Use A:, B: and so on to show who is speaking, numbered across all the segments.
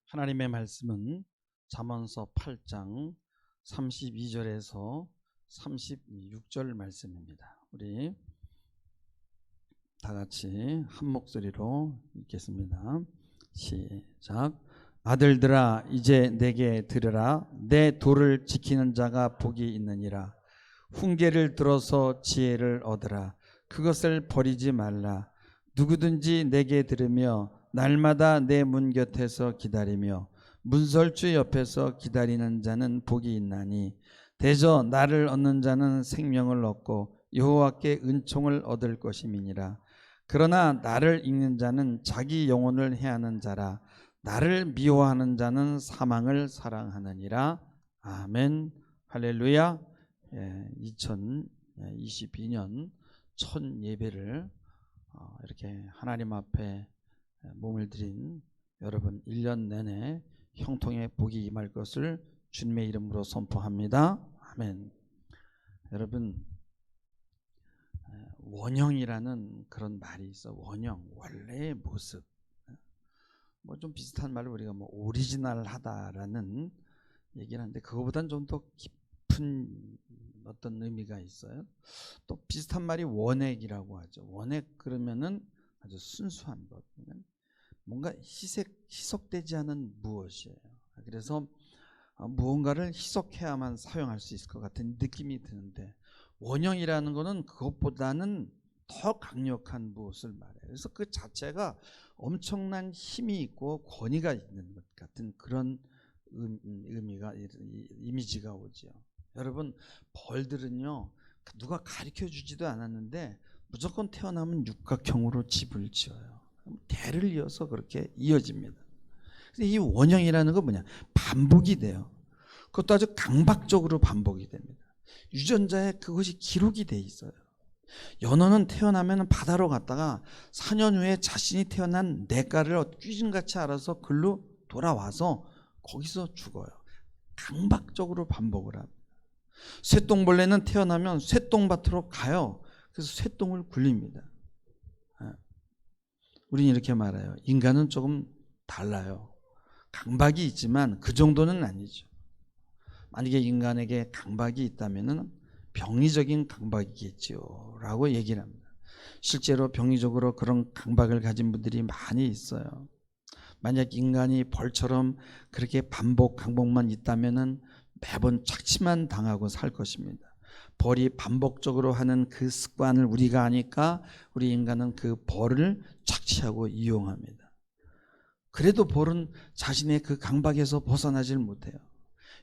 A: 하나님의 말씀은 잠언서 8장 32절에서 36절 말씀입니다. 우리 다 같이 한 목소리로 읽겠습니다. 시작. 아들들아, 이제 내게 들으라. 내 도를 지키는 자가 복이 있느니라. 훈계를 들어서 지혜를 얻으라. 그것을 버리지 말라. 누구든지 내게 들으며 날마다 내 문 곁에서 기다리며 문설주 옆에서 기다리는 자는 복이 있나니 대저 나를 얻는 자는 생명을 얻고 여호와께 은총을 얻을 것임이니라. 그러나 나를 읽는 자는 자기 영혼을 해하는 자라. 나를 미워하는 자는 사망을 사랑하느니라. 아멘. 할렐루야. 2022년 첫 예배를 이렇게 하나님 앞에 몸을 들인 여러분 1년 내내 형통의 복이 임할 것을 주님의 이름으로 선포합니다. 아멘. 여러분, 원형이라는 그런 말이 있어. 원형, 원래의 모습. 뭐 좀 비슷한 말로 우리가 뭐 오리지널하다라는 얘기를 하는데 그거보다는 좀 더 깊은 어떤 의미가 있어요. 또 비슷한 말이 원액이라고 하죠. 원액 그러면은 아주 순수한 것, 뭔가 희석되지 않은 무엇이에요. 그래서 무언가를 희석해야만 사용할 수 있을 것 같은 느낌이 드는데 원형이라는 것은 그것보다는 더 강력한 무엇을 말해요. 그래서 그 자체가 엄청난 힘이 있고 권위가 있는 것 같은 그런 이미지가 오죠. 여러분, 벌들은요 누가 가르쳐 주지도 않았는데 무조건 태어나면 육각형으로 집을 지어요. 대를 이어서 그렇게 이어집니다. 이 원형이라는 건 뭐냐? 반복이 돼요. 그것도 아주 강박적으로 반복이 됩니다. 유전자에 그것이 기록이 돼 있어요. 연어는 태어나면 바다로 갔다가 4년 후에 자신이 태어난 냇가를 귀신같이 알아서 글로 돌아와서 거기서 죽어요. 강박적으로 반복을 합니다. 쇠똥벌레는 태어나면 쇠똥밭으로 가요. 그래서 쇠똥을 굴립니다. 우리는 이렇게 말해요. 인간은 조금 달라요. 강박이 있지만 그 정도는 아니죠. 만약에 인간에게 강박이 있다면 병리적인 강박이겠죠 라고 얘기를 합니다. 실제로 병리적으로 그런 강박을 가진 분들이 많이 있어요. 만약 인간이 벌처럼 그렇게 강박만 있다면 매번 착취만 당하고 살 것입니다. 벌이 반복적으로 하는 그 습관을 우리가 아니까 우리 인간은 그 벌을 착취하고 이용합니다. 그래도 벌은 자신의 그 강박에서 벗어나질 못해요.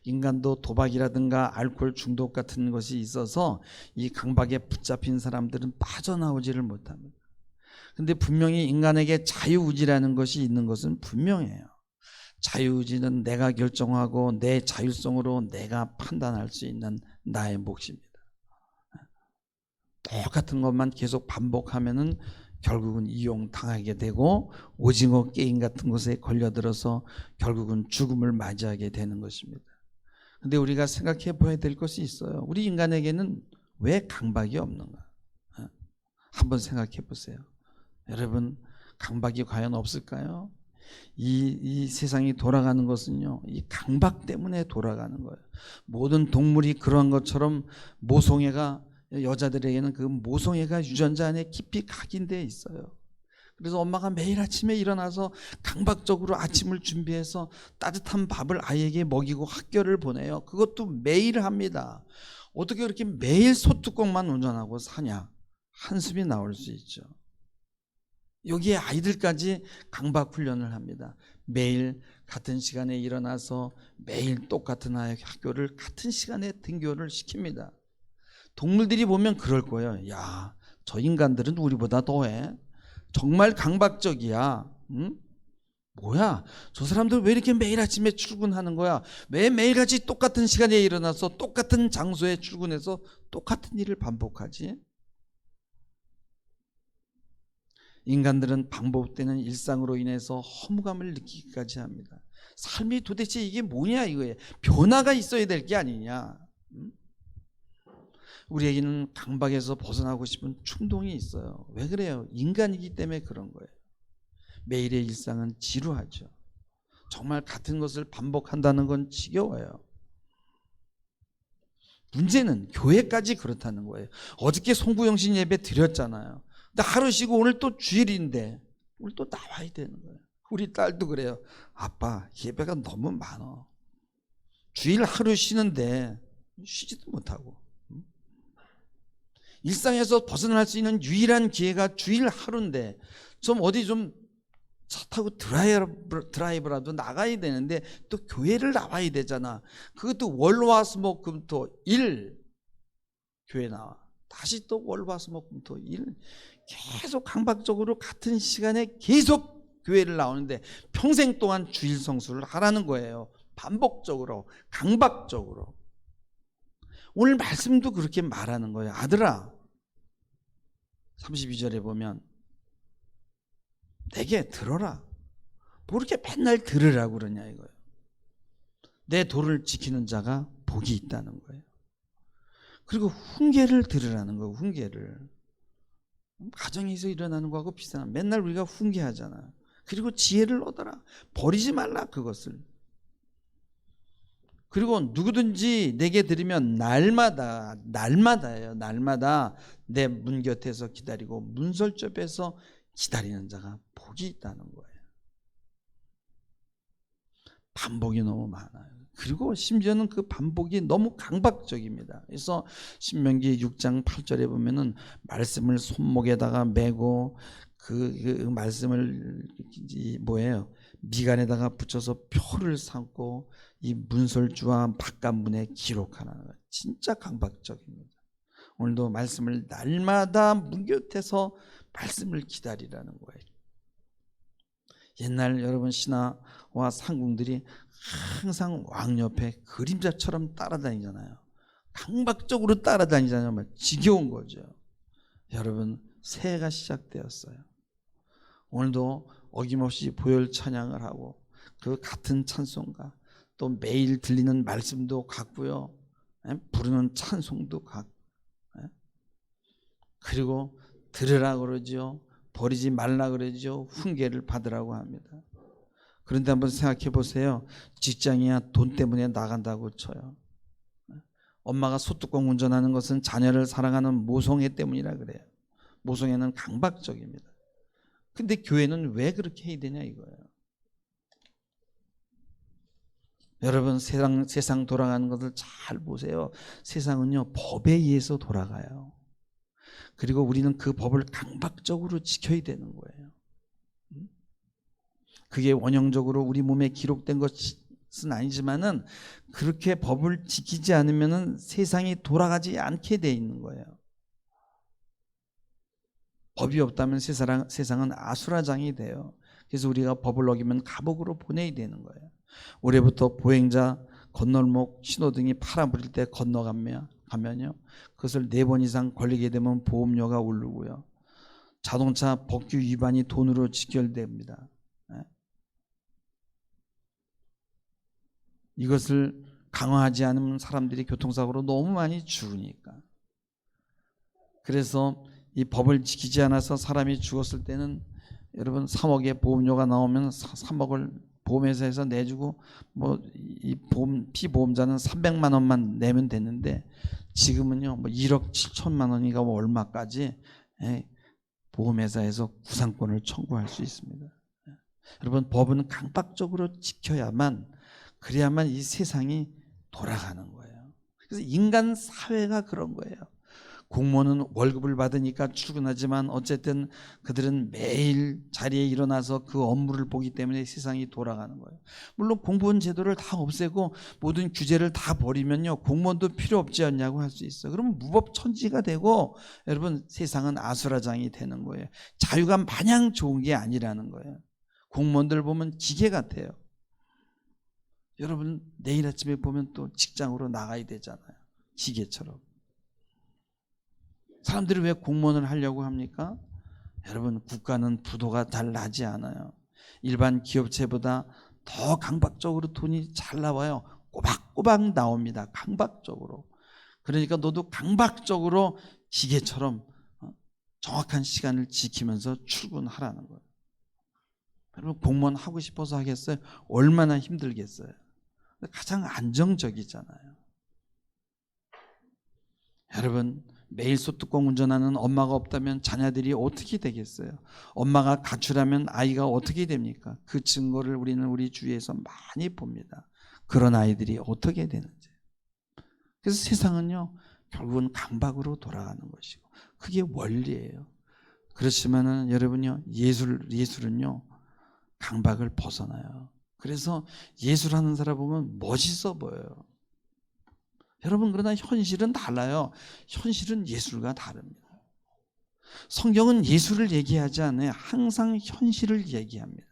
A: 인간도 도박이라든가 알코올 중독 같은 것이 있어서 이 강박에 붙잡힌 사람들은 빠져나오지를 못합니다. 근데 분명히 인간에게 자유의지라는 것이 있는 것은 분명해요. 자유의지는 내가 결정하고 내 자율성으로 내가 판단할 수 있는 나의 몫입니다. 똑같은 것만 계속 반복하면은 결국은 이용당하게 되고 오징어 게임 같은 것에 걸려들어서 결국은 죽음을 맞이하게 되는 것입니다. 근데 우리가 생각해 봐야 될 것이 있어요. 우리 인간에게는 왜 강박이 없는가? 한번 생각해 보세요. 여러분, 강박이 과연 없을까요? 이 세상이 돌아가는 것은요, 이 강박 때문에 돌아가는 거예요. 모든 동물이 그러한 것처럼 모성애가, 여자들에게는 그 모성애가 유전자 안에 깊이 각인되어 있어요. 그래서 엄마가 매일 아침에 일어나서 강박적으로 아침을 준비해서 따뜻한 밥을 아이에게 먹이고 학교를 보내요. 그것도 매일 합니다. 어떻게 그렇게 매일 소뚜껑만 운전하고 사냐? 한숨이 나올 수 있죠. 여기에 아이들까지 강박 훈련을 합니다. 매일 같은 시간에 일어나서 매일 똑같은 학교를 같은 시간에 등교를 시킵니다. 동물들이 보면 그럴 거예요. 야, 저 인간들은 우리보다 더해. 정말 강박적이야. 응? 뭐야? 저 사람들 왜 이렇게 매일 아침에 출근하는 거야? 왜 매일같이 똑같은 시간에 일어나서 똑같은 장소에 출근해서 똑같은 일을 반복하지? 인간들은 반복되는 일상으로 인해서 허무감을 느끼기까지 합니다. 삶이 도대체 이게 뭐냐 이거예요. 변화가 있어야 될 게 아니냐. 우리에게는 강박에서 벗어나고 싶은 충동이 있어요. 왜 그래요? 인간이기 때문에 그런 거예요. 매일의 일상은 지루하죠. 정말 같은 것을 반복한다는 건 지겨워요. 문제는 교회까지 그렇다는 거예요. 어저께 송구영신 예배 드렸잖아요. 근데 하루 쉬고 오늘 또 주일인데 오늘 또 나와야 되는 거예요. 우리 딸도 그래요. 아빠, 예배가 너무 많아. 주일 하루 쉬는데 쉬지도 못하고. 일상에서 벗어날 수 있는 유일한 기회가 주일 하루인데 좀 어디 좀 차 타고 드라이브라도 나가야 되는데 또 교회를 나와야 되잖아. 그것도 월화수목금토 일 교회 나와. 다시 또 월화수목금토 일 계속 강박적으로 같은 시간에 계속 교회를 나오는데 평생 동안 주일 성수를 하라는 거예요. 반복적으로 강박적으로. 오늘 말씀도 그렇게 말하는 거예요. 아들아, 32절에 보면 내게 들어라. 뭐 이렇게 맨날 들으라고 그러냐 이거예요. 내 도를 지키는 자가 복이 있다는 거예요. 그리고 훈계를 들으라는 거예요. 훈계를. 가정에서 일어나는 거하고 비슷한, 맨날 우리가 훈계하잖아. 그리고 지혜를 얻어라. 버리지 말라 그것을. 그리고 누구든지 내게 들으면 날마다예요. 날마다 내 문 곁에서 기다리고 문설접에서 기다리는 자가 복이 있다는 거예요. 반복이 너무 많아요. 그리고 심지어는 그 반복이 너무 강박적입니다. 그래서 신명기 6장 8절에 보면은 말씀을 손목에다가 메고 그 말씀을 미간에다가 붙여서 표를 삼고 이 문설주와 바깥문에 기록하는 거예요. 진짜 강박적입니다. 오늘도 말씀을 날마다 문 곁에서 말씀을 기다리라는 거예요. 옛날 여러분 신하와 상궁들이 항상 왕 옆에 그림자처럼 따라다니잖아요. 강박적으로 따라다니잖아요. 지겨운 거죠. 여러분, 새해가 시작되었어요. 오늘도 어김없이 보혈 찬양을 하고 그 같은 찬송가, 또 매일 들리는 말씀도 같고요, 부르는 찬송도 같고, 그리고 들으라 그러죠. 버리지 말라 그러죠. 훈계를 받으라고 합니다. 그런데 한번 생각해 보세요. 직장이야 돈 때문에 나간다고 쳐요. 엄마가 소뚜껑 운전하는 것은 자녀를 사랑하는 모성애 때문이라 그래요. 모성애는 강박적입니다. 근데 교회는 왜 그렇게 해야 되냐 이거예요. 여러분, 세상 돌아가는 것을 잘 보세요. 세상은요 법에 의해서 돌아가요. 그리고 우리는 그 법을 강박적으로 지켜야 되는 거예요. 그게 원형적으로 우리 몸에 기록된 것은 아니지만은 그렇게 법을 지키지 않으면은 세상이 돌아가지 않게 돼 있는 거예요. 법이 없다면 세상은 아수라장이 돼요. 그래서 우리가 법을 어기면 감옥으로 보내야 되는 거예요. 올해부터 보행자 건널목 신호등이 파란불일 때 건너가면요, 그것을 4번 이상 걸리게 되면 보험료가 오르고요, 자동차 법규 위반이 돈으로 직결됩니다. 이것을 강화하지 않으면 사람들이 교통사고로 너무 많이 죽으니까. 그래서 이 법을 지키지 않아서 사람이 죽었을 때는 여러분 3억의 보험료가 나오면 3억을 보험회사에서 내주고 이 피보험자는 300만 원만 내면 되는데 지금은요 1억 7천만 원인가 얼마까지 보험회사에서 구상권을 청구할 수 있습니다. 여러분, 법은 강박적으로 지켜야만, 그래야만 이 세상이 돌아가는 거예요. 그래서 인간 사회가 그런 거예요. 공무원은 월급을 받으니까 출근하지만 어쨌든 그들은 매일 자리에 일어나서 그 업무를 보기 때문에 세상이 돌아가는 거예요. 물론 공무원 제도를 다 없애고 모든 규제를 다 버리면요 공무원도 필요 없지 않냐고 할 수 있어요. 그러면 무법천지가 되고 여러분 세상은 아수라장이 되는 거예요. 자유가 마냥 좋은 게 아니라는 거예요. 공무원들 보면 기계 같아요. 여러분 내일 아침에 보면 또 직장으로 나가야 되잖아요. 기계처럼. 사람들이 왜 공무원을 하려고 합니까? 여러분, 국가는 부도가 잘 나지 않아요. 일반 기업체보다 더 강박적으로 돈이 잘 나와요. 꼬박꼬박 나옵니다. 강박적으로. 그러니까 너도 강박적으로 기계처럼 정확한 시간을 지키면서 출근하라는 거예요. 여러분 공무원 하고 싶어서 하겠어요? 얼마나 힘들겠어요? 가장 안정적이잖아요. 여러분 매일 소뚜껑 운전하는 엄마가 없다면 자녀들이 어떻게 되겠어요? 엄마가 가출하면 아이가 어떻게 됩니까? 그 증거를 우리는 우리 주위에서 많이 봅니다. 그런 아이들이 어떻게 되는지. 그래서 세상은요 결국은 강박으로 돌아가는 것이고 그게 원리예요. 그렇지만은 여러분요 예술은요 강박을 벗어나요. 그래서 예술하는 사람 보면 멋있어 보여요. 여러분 그러나 현실은 달라요. 현실은 예술과 다릅니다. 성경은 예술을 얘기하지 않아요. 항상 현실을 얘기합니다.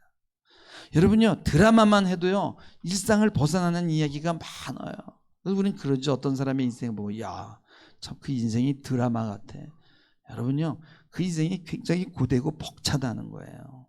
A: 여러분요 드라마만 해도요 일상을 벗어나는 이야기가 많아요. 그래서 우리는 그러죠. 어떤 사람의 인생을 보고 야, 참 그 인생이 드라마 같아. 여러분요 그 인생이 굉장히 고되고 벅차다는 거예요.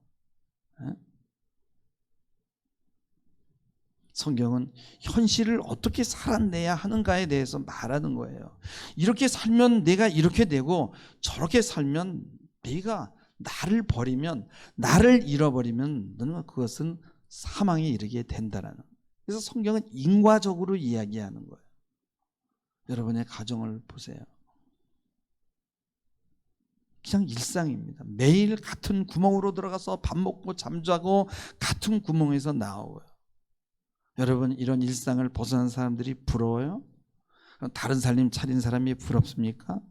A: 성경은 현실을 어떻게 살아내야 하는가에 대해서 말하는 거예요. 이렇게 살면 내가 이렇게 되고 저렇게 살면 내가 나를 버리면 나를 잃어버리면 너는 그것은 사망에 이르게 된다라는 거예요. 그래서 성경은 인과적으로 이야기하는 거예요. 여러분의 가정을 보세요. 그냥 일상입니다. 매일 같은 구멍으로 들어가서 밥 먹고 잠자고 같은 구멍에서 나오고요. 여러분 이런 일상을 벗어난 사람들이 부러워요? 다른 살림 차린 사람이 부럽습니까?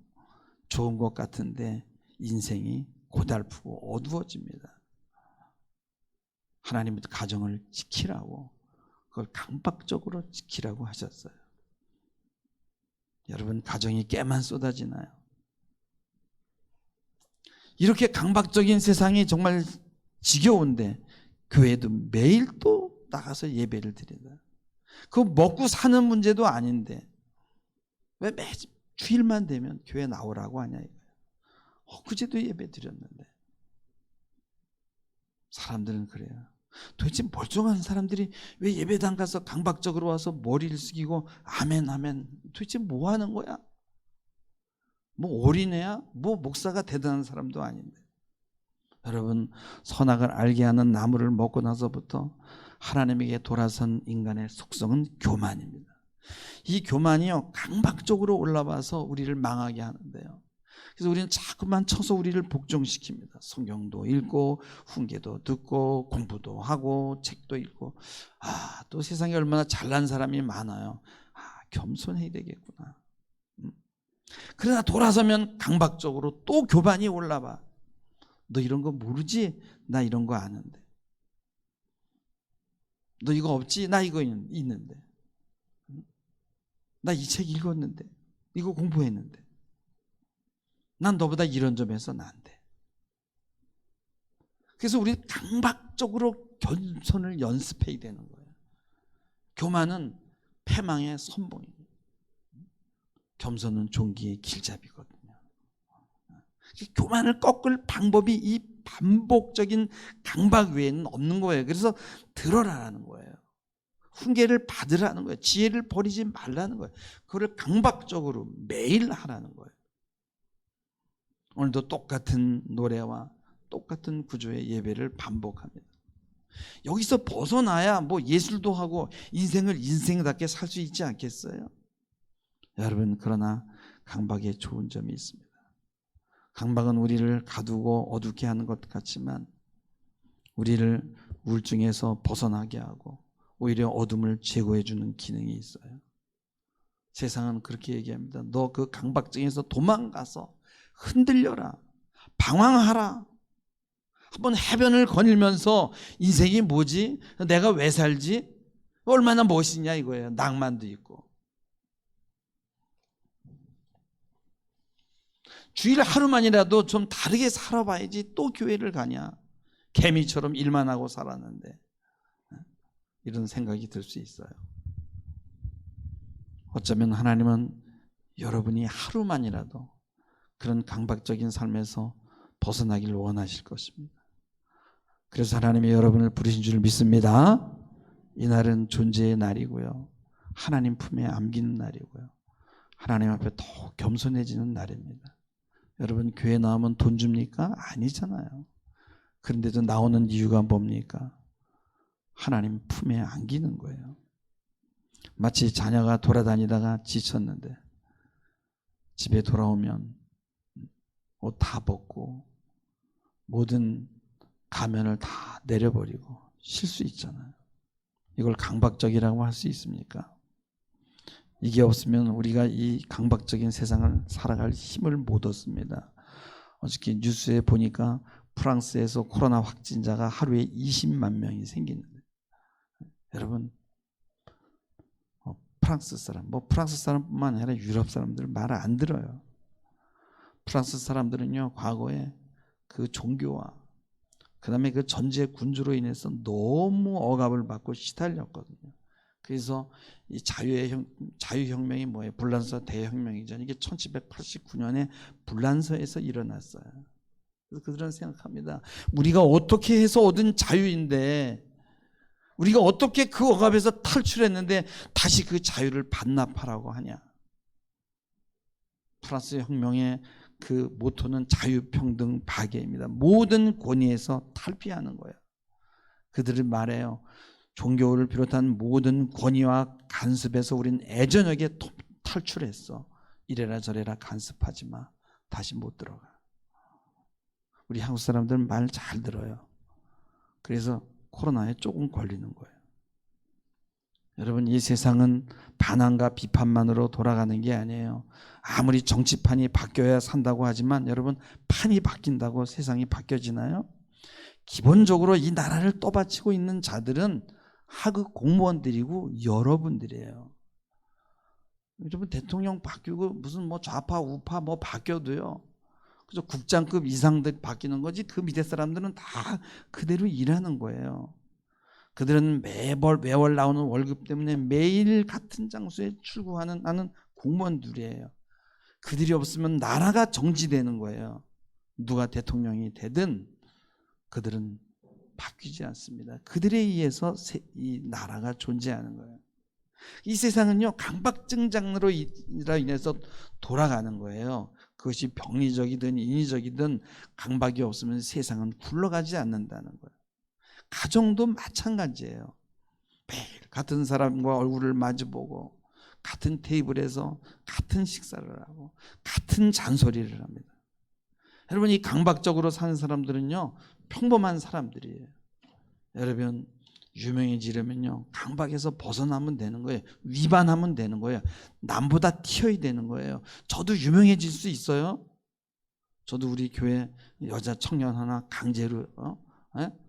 A: 좋은 것 같은데 인생이 고달프고 어두워집니다. 하나님은 가정을 지키라고 그걸 강박적으로 지키라고 하셨어요. 여러분 가정이 깨만 쏟아지나요? 이렇게 강박적인 세상이 정말 지겨운데 교회도 매일 또 나가서 예배를 드린다. 그거 먹고 사는 문제도 아닌데 왜 매 주일만 되면 교회 나오라고 하냐 이거예요. 그제도 예배 드렸는데. 사람들은 그래요. 도대체 멀쩡한 사람들이 왜 예배당 가서 강박적으로 와서 머리를 숙이고 아멘 아멘 도대체 뭐 하는 거야? 뭐 어린애야? 뭐 목사가 대단한 사람도 아닌데. 여러분 선악을 알게 하는 나무를 먹고 나서부터 하나님에게 돌아선 인간의 속성은 교만입니다. 이 교만이요 강박적으로 올라와서 우리를 망하게 하는데요. 그래서 우리는 자꾸만 쳐서 우리를 복종시킵니다. 성경도 읽고 훈계도 듣고 공부도 하고 책도 읽고 또 세상에 얼마나 잘난 사람이 많아요. 겸손해야 되겠구나. 그러나 돌아서면 강박적으로 또 교만이 올라와. 너 이런 거 모르지? 나 이런 거 아는데. 너 이거 없지? 나 이거 있는데. 나 이 책 읽었는데. 이거 공부했는데. 난 너보다 이런 점에서 나은데. 그래서 우리 강박적으로 겸손을 연습해야 되는 거예요. 교만은 패망의 선봉이에요. 겸손은 종기의 길잡이거든요. 교만을 꺾을 방법이 이 반복적인 강박 외에는 없는 거예요. 그래서 들어라라는 거예요. 훈계를 받으라는 거예요. 지혜를 버리지 말라는 거예요. 그걸 강박적으로 매일 하라는 거예요. 오늘도 똑같은 노래와 똑같은 구조의 예배를 반복합니다. 여기서 벗어나야 뭐 예술도 하고 인생을 인생답게 살 수 있지 않겠어요? 여러분 그러나 강박에 좋은 점이 있습니다. 강박은 우리를 가두고 어둡게 하는 것 같지만 우리를 우울증에서 벗어나게 하고 오히려 어둠을 제거해 주는 기능이 있어요. 세상은 그렇게 얘기합니다. 너 그 강박증에서 도망가서 흔들려라. 방황하라. 한번 해변을 거닐면서 인생이 뭐지? 내가 왜 살지? 얼마나 멋있냐 이거예요. 낭만도 있고. 주일 하루만이라도 좀 다르게 살아봐야지 또 교회를 가냐. 개미처럼 일만 하고 살았는데. 이런 생각이 들 수 있어요. 어쩌면 하나님은 여러분이 하루만이라도 그런 강박적인 삶에서 벗어나길 원하실 것입니다. 그래서 하나님이 여러분을 부르신 줄 믿습니다. 이 날은 존재의 날이고요. 하나님 품에 안기는 날이고요. 하나님 앞에 더 겸손해지는 날입니다. 여러분 교회 나오면 돈 줍니까? 아니잖아요. 그런데도 나오는 이유가 뭡니까? 하나님 품에 안기는 거예요. 마치 자녀가 돌아다니다가 지쳤는데 집에 돌아오면 옷 다 벗고 모든 가면을 다 내려버리고 쉴 수 있잖아요. 이걸 강박적이라고 할 수 있습니까? 이게 없으면 우리가 이 강박적인 세상을 살아갈 힘을 못 얻습니다. 어저께 뉴스에 보니까 프랑스에서 코로나 확진자가 하루에 20만 명이 생기는데, 여러분 프랑스 사람뿐만 아니라 유럽 사람들 말 안 들어요. 프랑스 사람들은요, 과거에 그 종교와 그 다음에 그 전제 군주로 인해서 너무 억압을 받고 시달렸거든요. 그래서 이 자유혁명이 뭐예요? 불란서 대혁명이죠. 이게 1789년에 불란서에서 일어났어요. 그래서 그들은 생각합니다. 우리가 어떻게 해서 얻은 자유인데, 우리가 어떻게 그 억압에서 탈출했는데 다시 그 자유를 반납하라고 하냐. 프랑스 혁명의 그 모토는 자유평등 박애입니다. 모든 권위에서 탈피하는 거예요. 그들은 말해요. 종교를 비롯한 모든 권위와 간섭에서 우린 애저녁에 탈출했어. 이래라 저래라 간섭하지 마. 다시 못 들어가. 우리 한국 사람들은 말 잘 들어요. 그래서 코로나에 조금 걸리는 거예요. 여러분, 이 세상은 반항과 비판만으로 돌아가는 게 아니에요. 아무리 정치판이 바뀌어야 산다고 하지만 여러분, 판이 바뀐다고 세상이 바뀌어지나요? 기본적으로 이 나라를 떠받치고 있는 자들은 하급 공무원들이고 여러분들이에요. 여러분, 대통령 바뀌고 무슨 뭐 좌파 우파 뭐 바뀌어도요, 그래서 국장급 이상들 바뀌는 거지 그 밑에 사람들은 다 그대로 일하는 거예요. 그들은 매월 나오는 월급 때문에 매일 같은 장소에 출근하는 공무원들이에요. 그들이 없으면 나라가 정지되는 거예요. 누가 대통령이 되든 그들은 바뀌지 않습니다. 그들에 의해서 이 나라가 존재하는 거예요. 이 세상은요, 강박증장으로 인해서 돌아가는 거예요. 그것이 병리적이든 인위적이든 강박이 없으면 세상은 굴러가지 않는다는 거예요. 가정도 마찬가지예요. 매일 같은 사람과 얼굴을 마주보고 같은 테이블에서 같은 식사를 하고 같은 잔소리를 합니다. 여러분, 이 강박적으로 사는 사람들은요, 평범한 사람들이에요. 여러분, 유명해지려면요, 강박에서 벗어나면 되는 거예요. 위반하면 되는 거예요. 남보다 튀어야 되는 거예요. 저도 유명해질 수 있어요. 저도 우리 교회 여자 청년 하나 강제로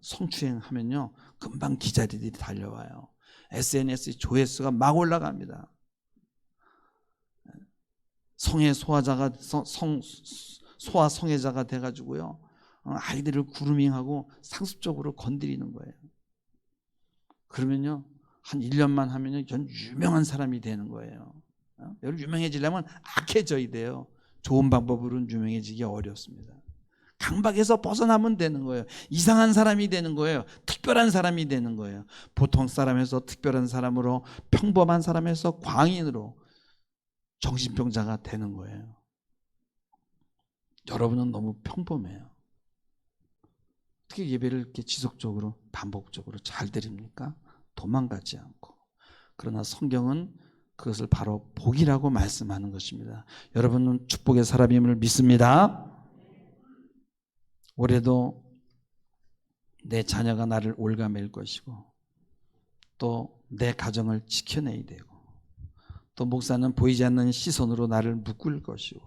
A: 성추행하면요, 금방 기자들이 달려와요. SNS 조회수가 막 올라갑니다. 성의 소화자가 소아 성애자가 돼가지고요, 아이들을 그루밍하고 상습적으로 건드리는 거예요. 그러면요, 한 1년만 하면요, 전 유명한 사람이 되는 거예요. 유명해지려면 악해져야 돼요. 좋은 방법으로는 유명해지기 어렵습니다. 강박에서 벗어나면 되는 거예요. 이상한 사람이 되는 거예요. 특별한 사람이 되는 거예요. 보통 사람에서 특별한 사람으로, 평범한 사람에서 광인으로 정신병자가 되는 거예요. 여러분은 너무 평범해요. 어떻게 예배를 이렇게 지속적으로 반복적으로 잘 드립니까? 도망가지 않고. 그러나 성경은 그것을 바로 복이라고 말씀하는 것입니다. 여러분은 축복의 사람임을 믿습니다. 올해도 내 자녀가 나를 올가맬 것이고, 또 내 가정을 지켜내야 되고, 또 목사는 보이지 않는 시선으로 나를 묶을 것이고,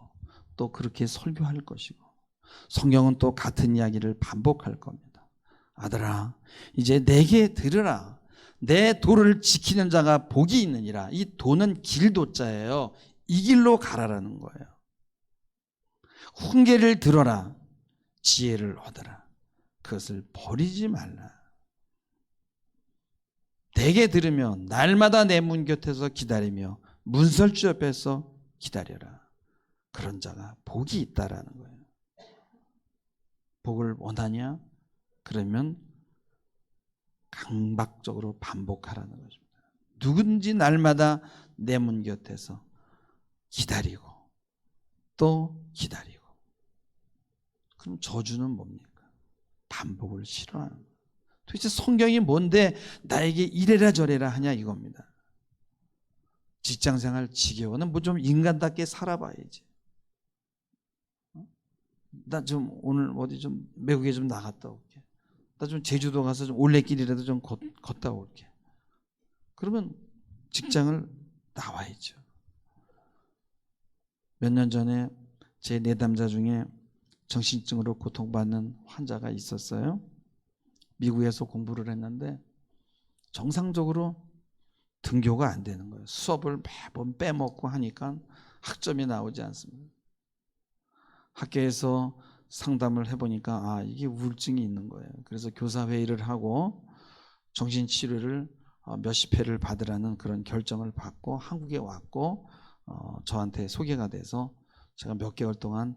A: 또 그렇게 설교할 것이고, 성경은 또 같은 이야기를 반복할 겁니다. 아들아, 이제 내게 들으라. 내 도를 지키는 자가 복이 있느니라. 이 도는 길도자예요. 이 길로 가라라는 거예요. 훈계를 들어라. 지혜를 얻어라. 그것을 버리지 말라. 내게 들으며 날마다 내 문 곁에서 기다리며 문설주 옆에서 기다려라. 그런 자가 복이 있다라는 거예요. 복을 원하냐? 그러면 강박적으로 반복하라는 것입니다. 누군지 날마다 내 문 곁에서 기다리고 또 기다리고. 그럼 저주는 뭡니까? 반복을 걸 싫어하는 거예요. 도대체 성경이 뭔데 나에게 이래라 저래라 하냐 이겁니다. 직장생활 지겨워는 뭐 좀 인간답게 살아봐야지. 나 좀 오늘 어디 좀 외국에 좀 나갔다 올게. 나 좀 제주도 가서 좀 올레길이라도 좀 걷다 올게. 그러면 직장을 나와야죠. 몇 년 전에 제 내담자 중에 정신증으로 고통받는 환자가 있었어요. 미국에서 공부를 했는데 정상적으로 등교가 안 되는 거예요. 수업을 매번 빼먹고 하니까 학점이 나오지 않습니다. 학교에서 상담을 해보니까 이게 우울증이 있는 거예요. 그래서 교사회의를 하고 정신치료를 몇십 회를 받으라는 그런 결정을 받고 한국에 왔고 저한테 소개가 돼서 제가 몇 개월 동안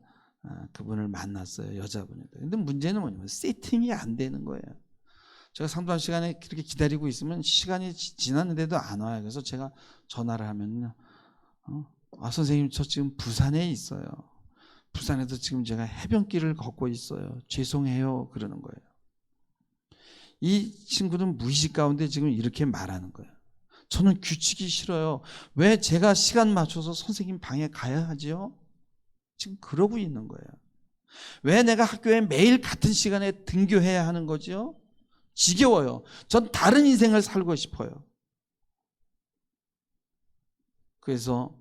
A: 그분을 만났어요. 여자분인데. 근데 문제는 뭐냐면 세팅이 안 되는 거예요. 제가 상담 시간에 그렇게 기다리고 있으면 시간이 지났는데도 안 와요. 그래서 제가 전화를 하면요. 선생님 저 지금 부산에 있어요. 부산에서 지금 제가 해변길을 걷고 있어요. 죄송해요. 그러는 거예요. 이 친구는 무의식 가운데 지금 이렇게 말하는 거예요. 저는 규칙이 싫어요. 왜 제가 시간 맞춰서 선생님 방에 가야 하지요? 지금 그러고 있는 거예요. 왜 내가 학교에 매일 같은 시간에 등교해야 하는 거지요? 지겨워요. 전 다른 인생을 살고 싶어요. 그래서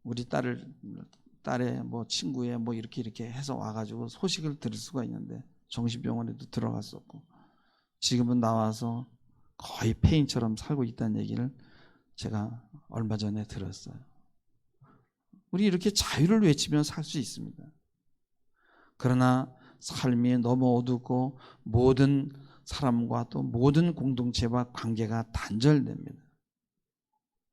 A: 우리 딸의 뭐 친구의 뭐 이렇게 해서 와가지고 소식을 들을 수가 있는데 정신병원에도 들어갔었고 지금은 나와서 거의 폐인처럼 살고 있다는 얘기를 제가 얼마 전에 들었어요. 우리 이렇게 자유를 외치면 살 수 있습니다. 그러나 삶이 너무 어둡고 모든 사람과 또 모든 공동체와 관계가 단절됩니다.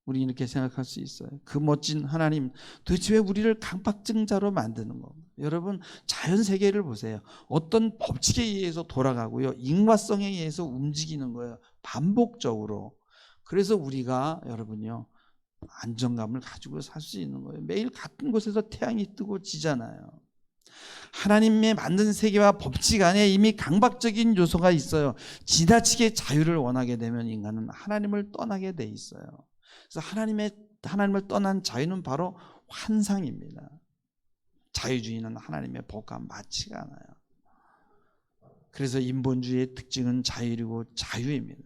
A: 우리 이렇게 생각할 수 있어요. 그 멋진 하나님 도대체 왜 우리를 강박증자로 만드는 겁니까? 여러분 자연세계를 보세요. 어떤 법칙에 의해서 돌아가고요. 인과성에 의해서 움직이는 거예요. 반복적으로. 그래서 우리가 여러분요 안정감을 가지고 살 수 있는 거예요. 매일 같은 곳에서 태양이 뜨고 지잖아요. 하나님의 만든 세계와 법칙 안에 이미 강박적인 요소가 있어요. 지나치게 자유를 원하게 되면 인간은 하나님을 떠나게 돼 있어요. 그래서 하나님을 떠난 자유는 바로 환상입니다. 자유주의는 하나님의 법과 맞지가 않아요. 그래서 인본주의의 특징은 자유이고 자유입니다.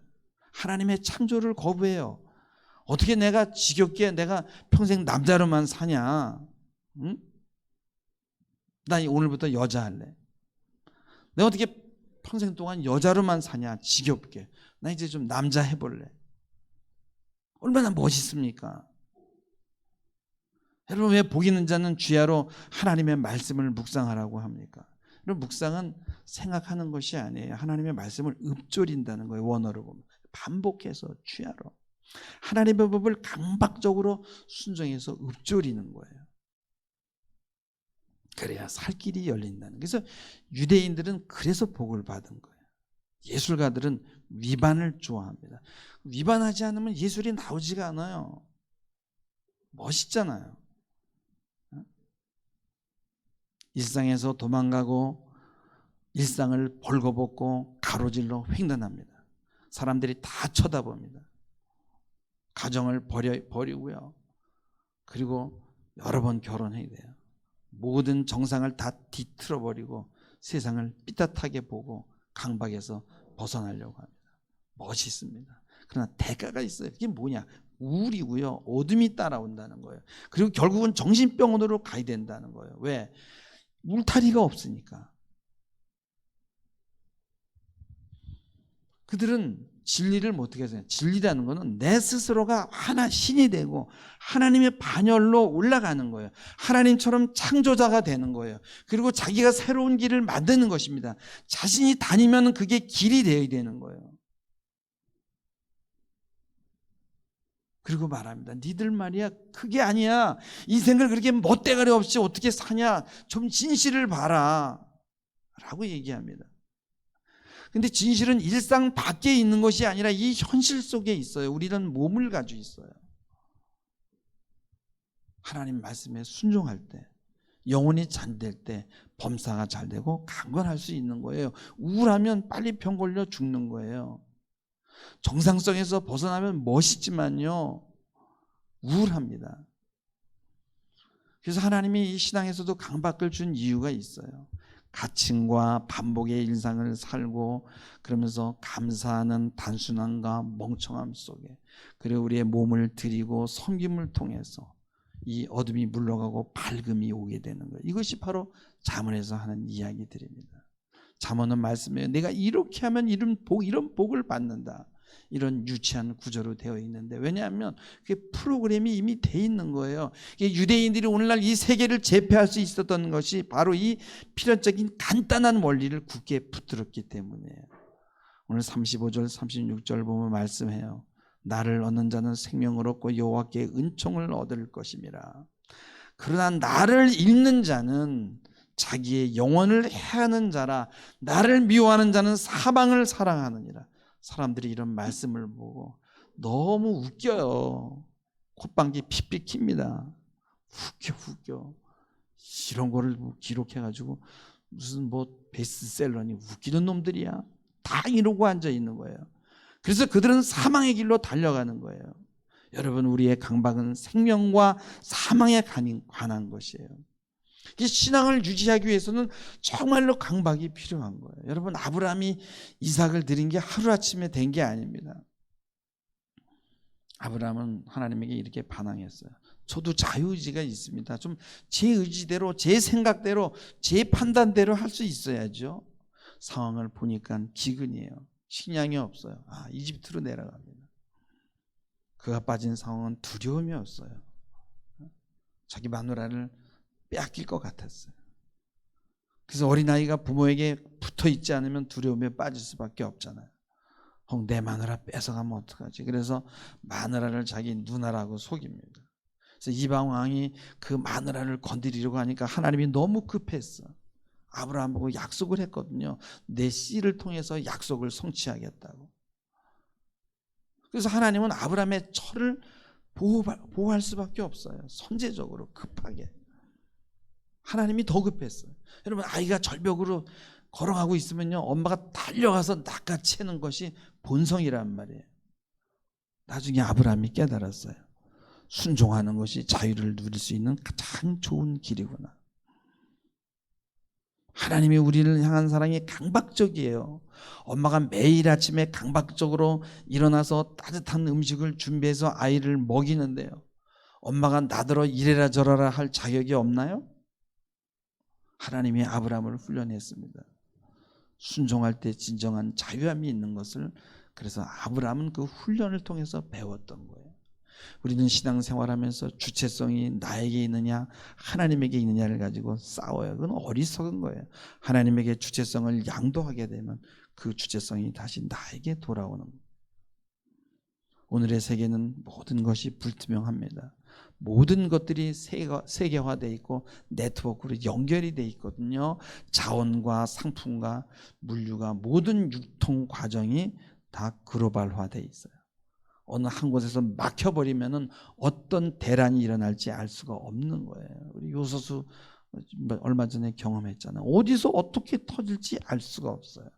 A: 하나님의 창조를 거부해요. 어떻게 내가 지겹게 내가 평생 남자로만 사냐? 응? 나 오늘부터 여자 할래. 내가 어떻게 평생 동안 여자로만 사냐? 지겹게. 나 이제 좀 남자 해볼래. 얼마나 멋있습니까? 여러분 왜 복 있는 자는 주야로 하나님의 말씀을 묵상하라고 합니까? 여러분 묵상은 생각하는 것이 아니에요. 하나님의 말씀을 읊조린다는 거예요. 원어로 보면 반복해서 주야로 하나님의 법을 강박적으로 순종해서 읊조리는 거예요. 그래야 살 길이 열린다는. 그래서 유대인들은 그래서 복을 받은 거예요. 예술가들은 위반을 좋아합니다. 위반하지 않으면 예술이 나오지가 않아요. 멋있잖아요. 일상에서 도망가고 일상을 벌거벗고 가로질러 횡단합니다. 사람들이 다 쳐다봅니다. 가정을 버리고요. 그리고 여러 번 결혼해야 돼요. 모든 정상을 다 뒤틀어버리고 세상을 삐딱하게 보고 강박에서 벗어나려고 합니다. 멋있습니다. 그러나 대가가 있어요. 그게 뭐냐? 우울이고요. 어둠이 따라온다는 거예요. 그리고 결국은 정신병원으로 가야 된다는 거예요. 왜? 울타리가 없으니까. 그들은 진리를 어떻게 하세요? 진리라는 것은 내 스스로가 하나 신이 되고 하나님의 반열로 올라가는 거예요. 하나님처럼 창조자가 되는 거예요. 그리고 자기가 새로운 길을 만드는 것입니다. 자신이 다니면 그게 길이 되어야 되는 거예요. 그리고 말합니다. 니들 말이야 그게 아니야. 인생을 그렇게 멋대가리 없이 어떻게 사냐. 좀 진실을 봐라 라고 얘기합니다. 근데 진실은 일상 밖에 있는 것이 아니라 이 현실 속에 있어요. 우리는 몸을 가지고 있어요. 하나님 말씀에 순종할 때 영혼이 잔될 때 범사가 잘 되고 강건할 수 있는 거예요. 우울하면 빨리 병 걸려 죽는 거예요. 정상성에서 벗어나면 멋있지만요, 우울합니다. 그래서 하나님이 이 신앙에서도 강박을 준 이유가 있어요. 가칭과 반복의 일상을 살고 그러면서 감사하는 단순함과 멍청함 속에, 그리고 우리의 몸을 드리고 섬김을 통해서 이 어둠이 물러가고 밝음이 오게 되는 거예요. 이것이 바로 잠언에서 하는 이야기들입니다. 잠언은 말씀해요. 내가 이렇게 하면 이런 복을 받는다. 이런 유치한 구조로 되어 있는데, 왜냐하면 그게 프로그램이 이미 돼 있는 거예요. 유대인들이 오늘날 이 세계를 제패할 수 있었던 것이 바로 이 필연적인 간단한 원리를 굳게 붙들었기 때문이에요. 오늘 35절 36절 보면 말씀해요. 나를 얻는 자는 생명을 얻고 여호와께 은총을 얻을 것임이라. 그러나 나를 잃는 자는 자기의 영혼을 해하는 자라. 나를 미워하는 자는 사방을 사랑하느니라. 사람들이 이런 말씀을 보고 너무 웃겨요. 콧방귀 픽픽 킵니다. 웃겨. 이런 거를 기록해가지고 무슨 베스트셀러니 웃기는 놈들이야. 다 이러고 앉아 있는 거예요. 그래서 그들은 사망의 길로 달려가는 거예요. 여러분, 우리의 강박은 생명과 사망에 관한 것이에요. 신앙을 유지하기 위해서는 정말로 강박이 필요한 거예요. 여러분, 아브라함이 이삭을 드린 게 하루아침에 된 게 아닙니다. 아브라함은 하나님에게 이렇게 반항했어요. 저도 자유의지가 있습니다. 좀 제 의지대로, 제 생각대로, 제 판단대로 할 수 있어야죠. 상황을 보니까 기근이에요. 식량이 없어요. 이집트로 내려갑니다. 그가 빠진 상황은 두려움이었어요. 자기 마누라를 빼앗길 것 같았어요. 그래서 어린아이가 부모에게 붙어있지 않으면 두려움에 빠질 수밖에 없잖아요. 내 마누라 뺏어가면 어떡하지? 그래서 마누라를 자기 누나라고 속입니다. 그래서 이방 왕이 그 마누라를 건드리려고 하니까 하나님이 너무 급했어. 아브라함 보고 약속을 했거든요. 내 씨를 통해서 약속을 성취하겠다고. 그래서 하나님은 아브라함의 철을 보호할 수밖에 없어요. 선제적으로 급하게. 하나님이 더 급했어요. 여러분, 아이가 절벽으로 걸어가고 있으면요, 엄마가 달려가서 낚아채는 것이 본성이란 말이에요. 나중에 아브라함이 깨달았어요. 순종하는 것이 자유를 누릴 수 있는 가장 좋은 길이구나. 하나님이 우리를 향한 사랑이 강박적이에요. 엄마가 매일 아침에 강박적으로 일어나서 따뜻한 음식을 준비해서 아이를 먹이는데요, 엄마가 나더러 이래라 저래라 할 자격이 없나요? 하나님이 아브라함을 훈련했습니다. 순종할 때 진정한 자유함이 있는 것을. 그래서 아브라함은 그 훈련을 통해서 배웠던 거예요. 우리는 신앙생활하면서 주체성이 나에게 있느냐 하나님에게 있느냐를 가지고 싸워요. 그건 어리석은 거예요. 하나님에게 주체성을 양도하게 되면 그 주체성이 다시 나에게 돌아오는 거예요. 오늘의 세계는 모든 것이 불투명합니다. 모든 것들이 세계화되어 있고 네트워크로 연결이 되어 있거든요. 자원과 상품과 물류가, 모든 유통 과정이 다 글로벌화되어 있어요. 어느 한 곳에서 막혀버리면은 어떤 대란이 일어날지 알 수가 없는 거예요. 우리 요소수 얼마 전에 경험했잖아요. 어디서 어떻게 터질지 알 수가 없어요.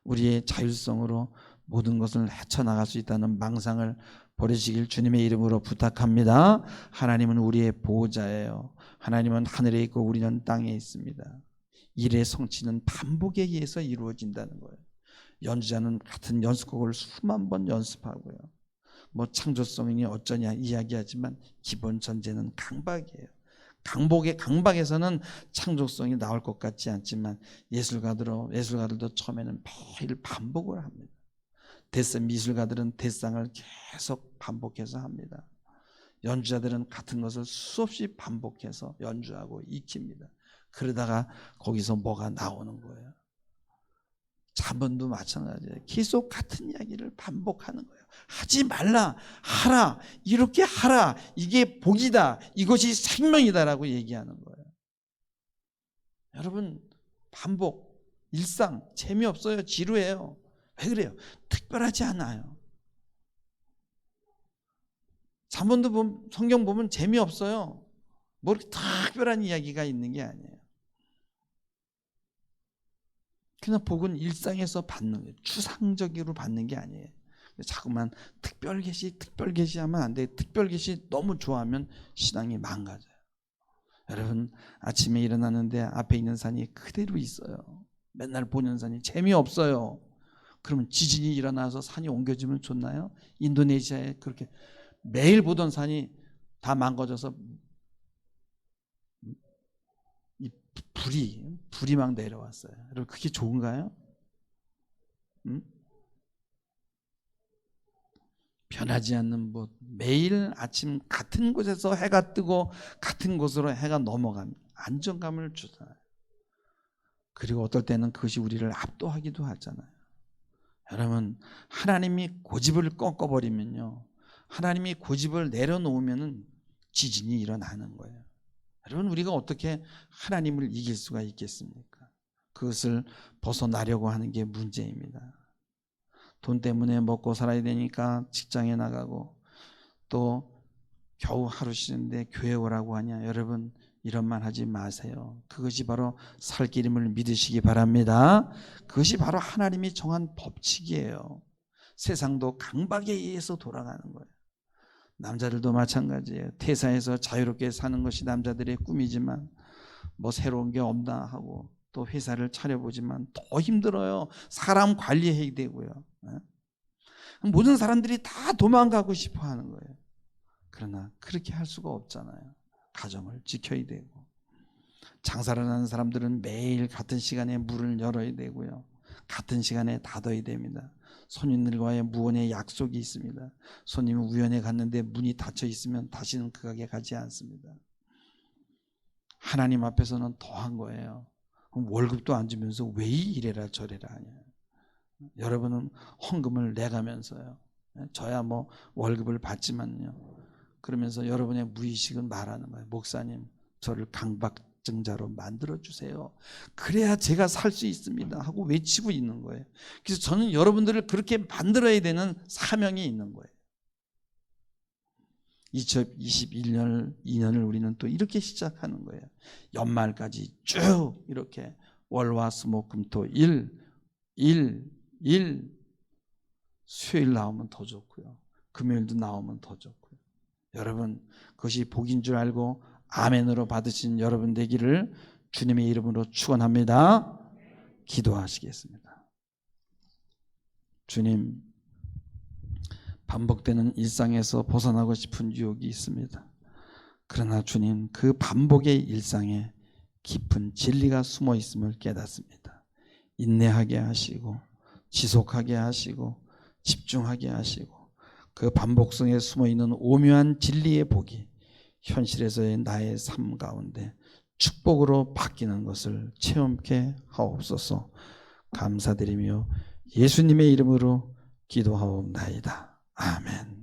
A: 우리의 자율성으로 모든 것을 헤쳐나갈 수 있다는 망상을 버리시길 주님의 이름으로 부탁합니다. 하나님은 우리의 보호자예요. 하나님은 하늘에 있고 우리는 땅에 있습니다. 일의 성취는 반복에 의해서 이루어진다는 거예요. 연주자는 같은 연습곡을 수만 번 연습하고요. 창조성이 어쩌냐 이야기하지만 기본 전제는 강박이에요. 강박에서는 창조성이 나올 것 같지 않지만 예술가들도 처음에는 매일 반복을 합니다. 미술가들은 대상을 계속 반복해서 합니다. 연주자들은 같은 것을 수없이 반복해서 연주하고 익힙니다. 그러다가 거기서 뭐가 나오는 거예요. 잠언도 마찬가지예요. 계속 같은 이야기를 반복하는 거예요. 하지 말라, 하라, 이렇게 하라, 이게 복이다, 이것이 생명이다라고 얘기하는 거예요. 여러분, 반복, 일상, 재미없어요. 지루해요. 왜 그래요? 특별하지 않아요. 잠언도 성경 보면 재미없어요. 뭐 이렇게 특별한 이야기가 있는 게 아니에요. 그냥 복은 일상에서 받는 거예요. 추상적으로 받는 게 아니에요. 자꾸만 특별 계시 하면 안 돼. 특별 계시 너무 좋아하면 신앙이 망가져요. 여러분, 아침에 일어나는데 앞에 있는 산이 그대로 있어요. 맨날 보는 산이 재미없어요. 그러면 지진이 일어나서 산이 옮겨지면 좋나요? 인도네시아에 그렇게 매일 보던 산이 다 망가져서 이 불이 막 내려왔어요. 여러분, 그게 좋은가요? 변하지 않는 뭐 매일 아침 같은 곳에서 해가 뜨고 같은 곳으로 해가 넘어가면 안정감을 주잖아요. 그리고 어떨 때는 그것이 우리를 압도하기도 하잖아요. 여러분, 하나님이 고집을 꺾어버리면요, 하나님이 고집을 내려놓으면 지진이 일어나는 거예요. 여러분, 우리가 어떻게 하나님을 이길 수가 있겠습니까? 그것을 벗어나려고 하는 게 문제입니다. 돈 때문에 먹고 살아야 되니까 직장에 나가고 또 겨우 하루 쉬는데 교회 오라고 하냐. 여러분, 이런 말 하지 마세요. 그것이 바로 살 길임을 믿으시기 바랍니다. 그것이 바로 하나님이 정한 법칙이에요. 세상도 강박에 의해서 돌아가는 거예요. 남자들도 마찬가지예요. 퇴사해서 자유롭게 사는 것이 남자들의 꿈이지만 뭐 새로운 게 없나 하고 또 회사를 차려보지만 더 힘들어요. 사람 관리해야 되고요. 모든 사람들이 다 도망가고 싶어 하는 거예요. 그러나 그렇게 할 수가 없잖아요. 가정을 지켜야 되고, 장사를 하는 사람들은 매일 같은 시간에 문을 열어야 되고요, 같은 시간에 닫아야 됩니다. 손님들과의 무언의 약속이 있습니다. 손님이 우연히 갔는데 문이 닫혀 있으면 다시는 그 가게 가지 않습니다. 하나님 앞에서는 더한 거예요. 그럼 월급도 안 주면서 왜 이래라 저래라 하냐. 여러분은 헌금을 내가면서요, 저야 뭐 월급을 받지만요, 그러면서 여러분의 무의식은 말하는 거예요. 목사님, 저를 강박증자로 만들어주세요. 그래야 제가 살 수 있습니다 하고 외치고 있는 거예요. 그래서 저는 여러분들을 그렇게 만들어야 되는 사명이 있는 거예요. 2021년 2년을 우리는 또 이렇게 시작하는 거예요. 연말까지 쭉 이렇게 월화수목금토 1 수요일 나오면 더 좋고요, 금요일도 나오면 더 좋고요. 여러분, 그것이 복인 줄 알고 아멘으로 받으신 여러분 되기를 주님의 이름으로 축원합니다. 기도하시겠습니다. 주님, 반복되는 일상에서 벗어나고 싶은 유혹이 있습니다. 그러나 주님, 그 반복의 일상에 깊은 진리가 숨어 있음을 깨닫습니다. 인내하게 하시고 지속하게 하시고 집중하게 하시고 그 반복성에 숨어있는 오묘한 진리의 복이 현실에서의 나의 삶 가운데 축복으로 바뀌는 것을 체험케 하옵소서. 감사드리며 예수님의 이름으로 기도하옵나이다. 아멘.